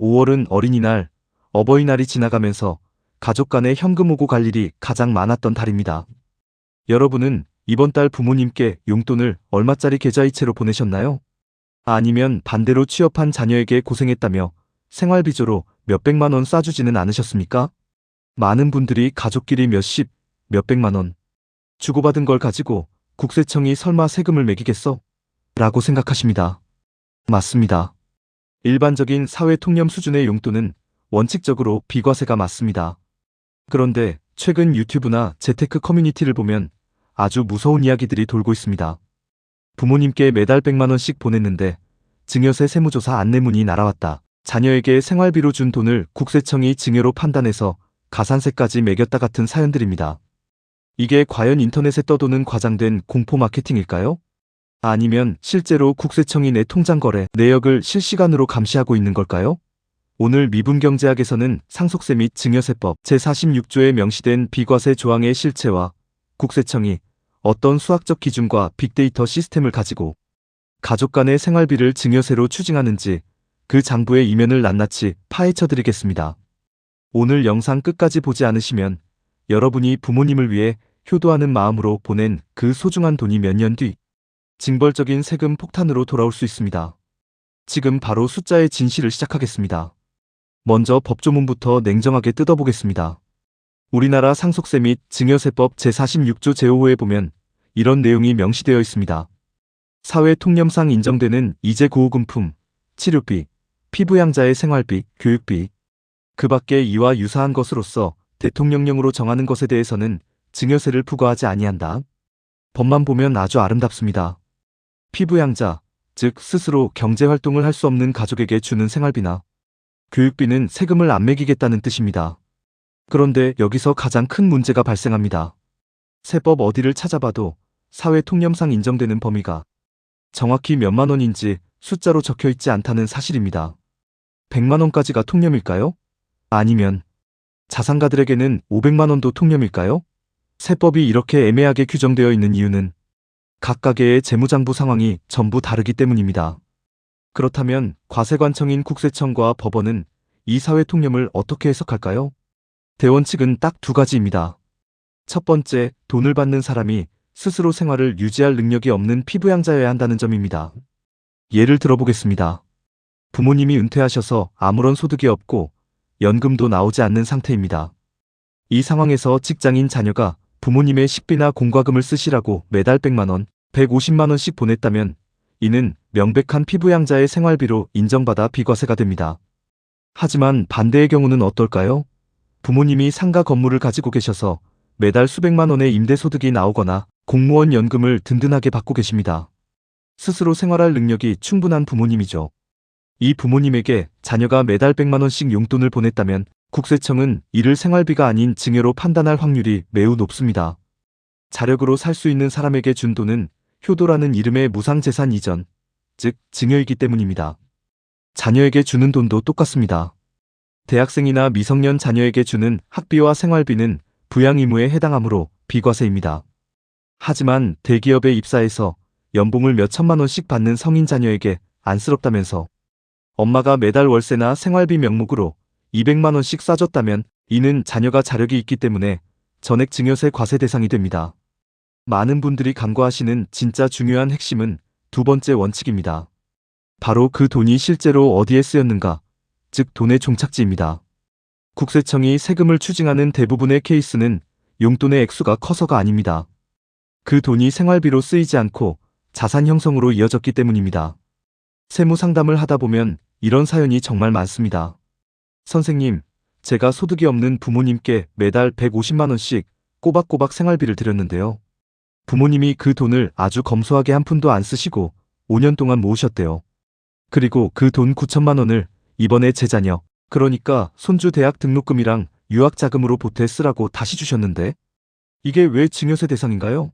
5월은 어린이날, 어버이날이 지나가면서 가족 간의 현금 오고 갈 일이 가장 많았던 달입니다. 여러분은 이번 달 부모님께 용돈을 얼마짜리 계좌이체로 보내셨나요? 아니면 반대로 취업한 자녀에게 고생했다며 생활비조로 몇백만 원 쏴주지는 않으셨습니까? 많은 분들이 가족끼리 몇십, 몇백만 원 주고받은 걸 가지고 국세청이 설마 세금을 매기겠어? 라고 생각하십니다. 맞습니다. 일반적인 사회 통념 수준의 용돈은 원칙적으로 비과세가 맞습니다. 그런데 최근 유튜브나 재테크 커뮤니티를 보면 아주 무서운 이야기들이 돌고 있습니다. 부모님께 매달 100만 원씩 보냈는데 증여세 세무조사 안내문이 날아왔다. 자녀에게 생활비로 준 돈을 국세청이 증여로 판단해서 가산세까지 매겼다 같은 사연들입니다. 이게 과연 인터넷에 떠도는 과장된 공포 마케팅일까요? 아니면 실제로 국세청이 내 통장 거래 내역을 실시간으로 감시하고 있는 걸까요? 오늘 미분경제학에서는 상속세 및 증여세법 제46조에 명시된 비과세 조항의 실체와 국세청이 어떤 수학적 기준과 빅데이터 시스템을 가지고 가족 간의 생활비를 증여세로 추징하는지 그 장부의 이면을 낱낱이 파헤쳐드리겠습니다. 오늘 영상 끝까지 보지 않으시면 여러분이 부모님을 위해 효도하는 마음으로 보낸 그 소중한 돈이 몇 년 뒤 징벌적인 세금 폭탄으로 돌아올 수 있습니다. 지금 바로 숫자의 진실을 시작하겠습니다. 먼저 법조문부터 냉정하게 뜯어보겠습니다. 우리나라 상속세 및 증여세법 제46조 제5호에 보면 이런 내용이 명시되어 있습니다. 사회 통념상 인정되는 이재 고우금품, 치료비, 피부양자의 생활비, 교육비, 그 밖에 이와 유사한 것으로서 대통령령으로 정하는 것에 대해서는 증여세를 부과하지 아니한다. 법만 보면 아주 아름답습니다. 피부양자, 즉 스스로 경제활동을 할 수 없는 가족에게 주는 생활비나 교육비는 세금을 안 매기겠다는 뜻입니다. 그런데 여기서 가장 큰 문제가 발생합니다. 세법 어디를 찾아봐도 사회 통념상 인정되는 범위가 정확히 몇만 원인지 숫자로 적혀 있지 않다는 사실입니다. 100만 원까지가 통념일까요? 아니면 자산가들에게는 500만 원도 통념일까요? 세법이 이렇게 애매하게 규정되어 있는 이유는 각각의 재무장부 상황이 전부 다르기 때문입니다. 그렇다면 과세관청인 국세청과 법원은 이 사회 통념을 어떻게 해석할까요? 대원칙은 딱 두 가지입니다. 첫 번째, 돈을 받는 사람이 스스로 생활을 유지할 능력이 없는 피부양자여야 한다는 점입니다. 예를 들어보겠습니다. 부모님이 은퇴하셔서 아무런 소득이 없고 연금도 나오지 않는 상태입니다. 이 상황에서 직장인 자녀가 부모님의 식비나 공과금을 쓰시라고 매달 100만 원, 150만 원씩 보냈다면 이는 명백한 피부양자의 생활비로 인정받아 비과세가 됩니다. 하지만 반대의 경우는 어떨까요? 부모님이 상가 건물을 가지고 계셔서 매달 수백만 원의 임대소득이 나오거나 공무원 연금을 든든하게 받고 계십니다. 스스로 생활할 능력이 충분한 부모님이죠. 이 부모님에게 자녀가 매달 100만 원씩 용돈을 보냈다면 국세청은 이를 생활비가 아닌 증여로 판단할 확률이 매우 높습니다. 자력으로 살 수 있는 사람에게 준 돈은 효도라는 이름의 무상재산 이전, 즉 증여이기 때문입니다. 자녀에게 주는 돈도 똑같습니다. 대학생이나 미성년 자녀에게 주는 학비와 생활비는 부양 의무에 해당하므로 비과세입니다. 하지만 대기업에 입사해서 연봉을 몇 천만 원씩 받는 성인 자녀에게 안쓰럽다면서 엄마가 매달 월세나 생활비 명목으로 200만 원씩 쏴줬다면 이는 자녀가 자력이 있기 때문에 전액 증여세 과세 대상이 됩니다. 많은 분들이 간과하시는 진짜 중요한 핵심은 두 번째 원칙입니다. 바로 그 돈이 실제로 어디에 쓰였는가, 즉 돈의 종착지입니다. 국세청이 세금을 추징하는 대부분의 케이스는 용돈의 액수가 커서가 아닙니다. 그 돈이 생활비로 쓰이지 않고 자산 형성으로 이어졌기 때문입니다. 세무 상담을 하다 보면 이런 사연이 정말 많습니다. 선생님, 제가 소득이 없는 부모님께 매달 150만 원씩 꼬박꼬박 생활비를 드렸는데요. 부모님이 그 돈을 아주 검소하게 한 푼도 안 쓰시고 5년 동안 모으셨대요. 그리고 그 돈 9천만 원을 이번에 제 자녀, 그러니까 손주 대학 등록금이랑 유학자금으로 보태 쓰라고 다시 주셨는데 이게 왜 증여세 대상인가요?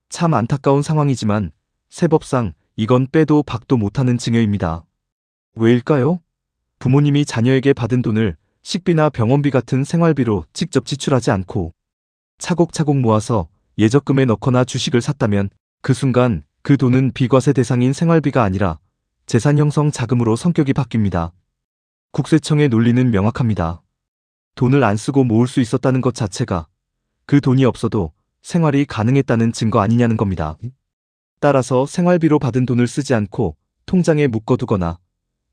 참 안타까운 상황이지만 세법상 이건 빼도 박도 못하는 증여입니다. 왜일까요? 부모님이 자녀에게 받은 돈을 식비나 병원비 같은 생활비로 직접 지출하지 않고 차곡차곡 모아서 예적금에 넣거나 주식을 샀다면 그 순간 그 돈은 비과세 대상인 생활비가 아니라 재산 형성 자금으로 성격이 바뀝니다. 국세청의 논리는 명확합니다. 돈을 안 쓰고 모을 수 있었다는 것 자체가 그 돈이 없어도 생활이 가능했다는 증거 아니냐는 겁니다. 따라서 생활비로 받은 돈을 쓰지 않고 통장에 묶어두거나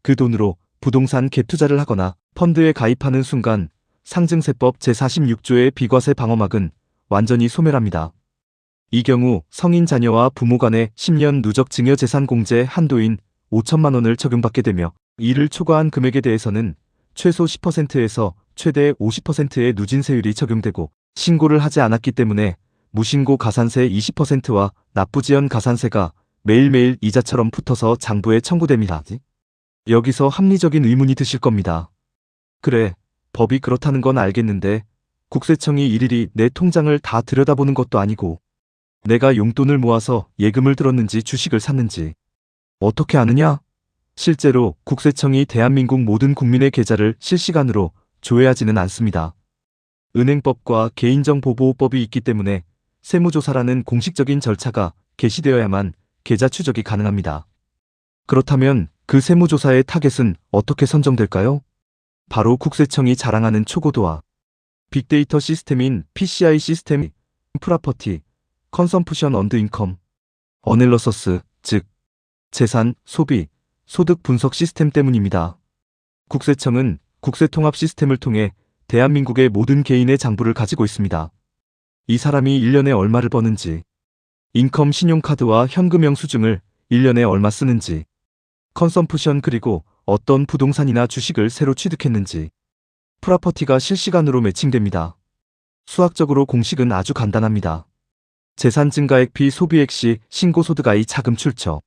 그 돈으로 부동산 갭 투자를 하거나 펀드에 가입하는 순간 상증세법 제46조의 비과세 방어막은 완전히 소멸합니다. 이 경우 성인 자녀와 부모 간의 10년 누적 증여재산 공제 한도인 5천만 원을 적용받게 되며 이를 초과한 금액에 대해서는 최소 10%에서 최대 50%의 누진세율이 적용되고 신고를 하지 않았기 때문에 무신고 가산세 20%와 납부지연 가산세가 매일매일 이자처럼 붙어서 장부에 청구됩니다. 여기서 합리적인 의문이 드실 겁니다. 그래, 법이 그렇다는 건 알겠는데 국세청이 일일이 내 통장을 다 들여다보는 것도 아니고 내가 용돈을 모아서 예금을 들었는지 주식을 샀는지 어떻게 아느냐? 실제로 국세청이 대한민국 모든 국민의 계좌를 실시간으로 조회하지는 않습니다. 은행법과 개인정보보호법이 있기 때문에 세무조사라는 공식적인 절차가 개시되어야만 계좌 추적이 가능합니다. 그렇다면 그 세무조사의 타겟은 어떻게 선정될까요? 바로 국세청이 자랑하는 초고도화 빅데이터 시스템인 PCI 시스템, 프라퍼티, 컨섬프션 언드 인컴, 어널러서스, 즉 재산, 소비, 소득 분석 시스템 때문입니다. 국세청은 국세통합 시스템을 통해 대한민국의 모든 개인의 장부를 가지고 있습니다. 이 사람이 1년에 얼마를 버는지, 인컴 신용카드와 현금 영수증을 1년에 얼마 쓰는지, 컨섬프션 그리고 어떤 부동산이나 주식을 새로 취득했는지, 프라퍼티가 실시간으로 매칭됩니다. 수학적으로 공식은 아주 간단합니다. 재산 증가액 비 소비액 시 신고소득 I 자금 출처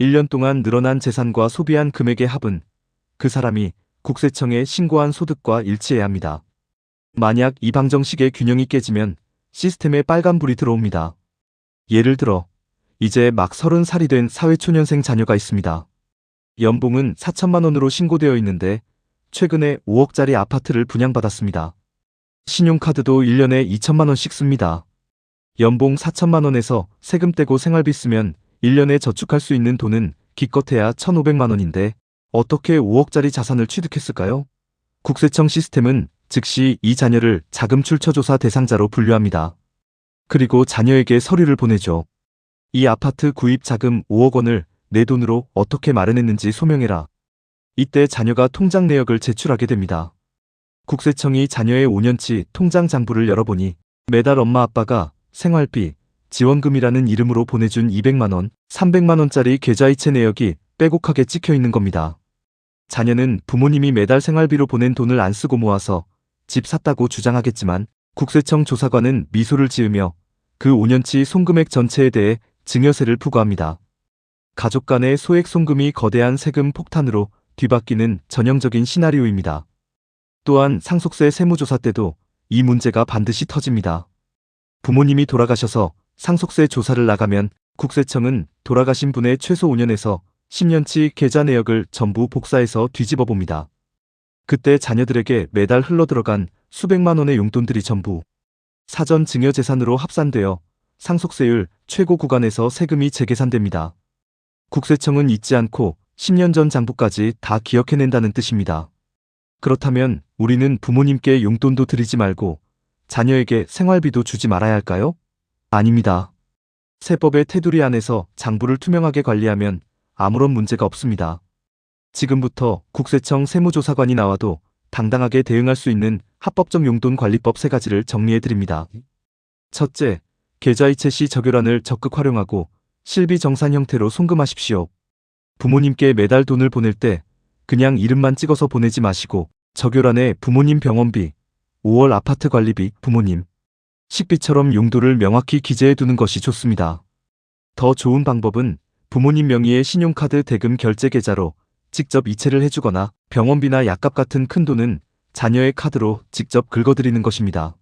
1년 동안 늘어난 재산과 소비한 금액의 합은 그 사람이 국세청에 신고한 소득과 일치해야 합니다. 만약 이 방정식의 균형이 깨지면 시스템에 빨간불이 들어옵니다. 예를 들어 이제 막 30살이 된 사회초년생 자녀가 있습니다. 연봉은 4천만 원으로 신고되어 있는데 최근에 5억짜리 아파트를 분양받았습니다. 신용카드도 1년에 2천만 원씩 씁니다. 연봉 4천만 원에서 세금 떼고 생활비 쓰면 1년에 저축할 수 있는 돈은 기껏해야 1,500만 원인데 어떻게 5억짜리 자산을 취득했을까요? 국세청 시스템은 즉시 이 자녀를 자금 출처 조사 대상자로 분류합니다. 그리고 자녀에게 서류를 보내죠. 이 아파트 구입 자금 5억 원을 내 돈으로 어떻게 마련했는지 소명해라. 이때 자녀가 통장 내역을 제출하게 됩니다. 국세청이 자녀의 5년치 통장 장부를 열어보니 매달 엄마 아빠가 생활비, 지원금이라는 이름으로 보내준 200만 원, 300만 원짜리 계좌이체 내역이 빼곡하게 찍혀 있는 겁니다. 자녀는 부모님이 매달 생활비로 보낸 돈을 안 쓰고 모아서 집 샀다고 주장하겠지만 국세청 조사관은 미소를 지으며 그 5년치 송금액 전체에 대해 증여세를 부과합니다. 가족 간의 소액 송금이 거대한 세금 폭탄으로 뒤바뀌는 전형적인 시나리오입니다. 또한 상속세 세무조사 때도 이 문제가 반드시 터집니다. 부모님이 돌아가셔서 상속세 조사를 나가면 국세청은 돌아가신 분의 최소 5년에서 10년치 계좌 내역을 전부 복사해서 뒤집어 봅니다. 그때 자녀들에게 매달 흘러들어간 수백만 원의 용돈들이 전부 사전 증여재산으로 합산되어 상속세율 최고 구간에서 세금이 재계산됩니다. 국세청은 잊지 않고 10년 전 장부까지 다 기억해낸다는 뜻입니다. 그렇다면 우리는 부모님께 용돈도 드리지 말고 자녀에게 생활비도 주지 말아야 할까요? 아닙니다. 세법의 테두리 안에서 장부를 투명하게 관리하면 아무런 문제가 없습니다. 지금부터 국세청 세무조사관이 나와도 당당하게 대응할 수 있는 합법적 용돈관리법 3가지를 정리해드립니다. 첫째, 계좌이체 시 적요란을 적극 활용하고 실비 정산 형태로 송금하십시오. 부모님께 매달 돈을 보낼 때 그냥 이름만 찍어서 보내지 마시고 적요란에 부모님 병원비, 5월 아파트 관리비, 부모님 식비처럼 용도를 명확히 기재해두는 것이 좋습니다. 더 좋은 방법은 부모님 명의의 신용카드 대금 결제 계좌로 직접 이체를 해주거나 병원비나 약값 같은 큰 돈은 자녀의 카드로 직접 긁어드리는 것입니다.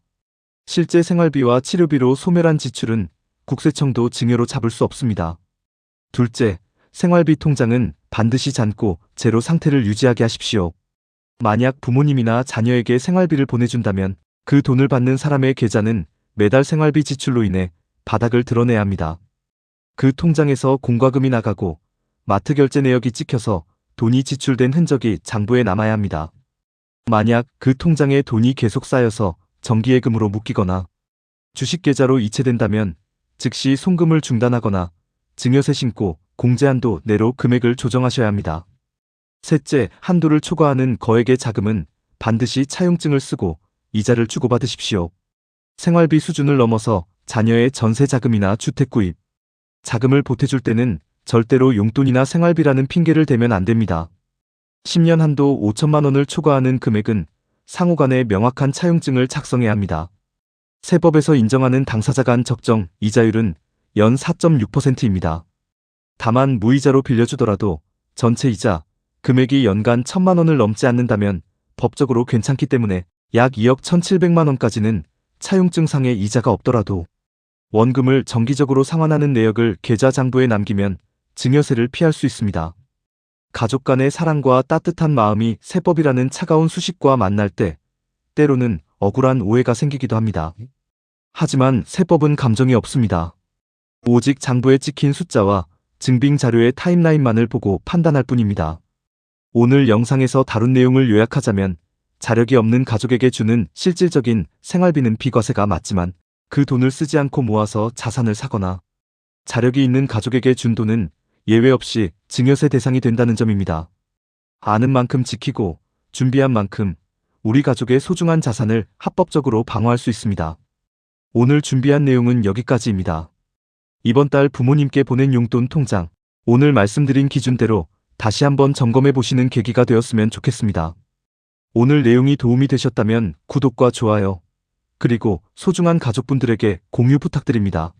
실제 생활비와 치료비로 소멸한 지출은 국세청도 증여로 잡을 수 없습니다. 둘째, 생활비 통장은 반드시 잔고 제로 상태를 유지하게 하십시오. 만약 부모님이나 자녀에게 생활비를 보내준다면 그 돈을 받는 사람의 계좌는 매달 생활비 지출로 인해 바닥을 드러내야 합니다. 그 통장에서 공과금이 나가고 마트 결제 내역이 찍혀서 돈이 지출된 흔적이 장부에 남아야 합니다. 만약 그 통장에 돈이 계속 쌓여서 정기예금으로 묶이거나 주식계좌로 이체된다면 즉시 송금을 중단하거나 증여세 신고, 공제한도 내로 금액을 조정하셔야 합니다. 셋째, 한도를 초과하는 거액의 자금은 반드시 차용증을 쓰고 이자를 주고받으십시오. 생활비 수준을 넘어서 자녀의 전세 자금이나 주택 구입, 자금을 보태줄 때는 절대로 용돈이나 생활비라는 핑계를 대면 안 됩니다. 10년 한도 5천만 원을 초과하는 금액은 상호간에 명확한 차용증을 작성해야 합니다. 세법에서 인정하는 당사자 간 적정 이자율은 연 4.6%입니다. 다만 무이자로 빌려주더라도 전체 이자 금액이 연간 1천만 원을 넘지 않는다면 법적으로 괜찮기 때문에 약 2억 1,700만 원까지는 차용증상의 이자가 없더라도 원금을 정기적으로 상환하는 내역을 계좌 장부에 남기면 증여세를 피할 수 있습니다. 가족 간의 사랑과 따뜻한 마음이 세법이라는 차가운 수식과 만날 때 때로는 억울한 오해가 생기기도 합니다. 하지만 세법은 감정이 없습니다. 오직 장부에 찍힌 숫자와 증빙 자료의 타임라인만을 보고 판단할 뿐입니다. 오늘 영상에서 다룬 내용을 요약하자면 자력이 없는 가족에게 주는 실질적인 생활비는 비과세가 맞지만 그 돈을 쓰지 않고 모아서 자산을 사거나 자력이 있는 가족에게 준 돈은 예외 없이 증여세 대상이 된다는 점입니다. 아는 만큼 지키고 준비한 만큼 우리 가족의 소중한 자산을 합법적으로 방어할 수 있습니다. 오늘 준비한 내용은 여기까지입니다. 이번 달 부모님께 보낸 용돈 통장, 오늘 말씀드린 기준대로 다시 한번 점검해 보시는 계기가 되었으면 좋겠습니다. 오늘 내용이 도움이 되셨다면 구독과 좋아요, 그리고 소중한 가족분들에게 공유 부탁드립니다.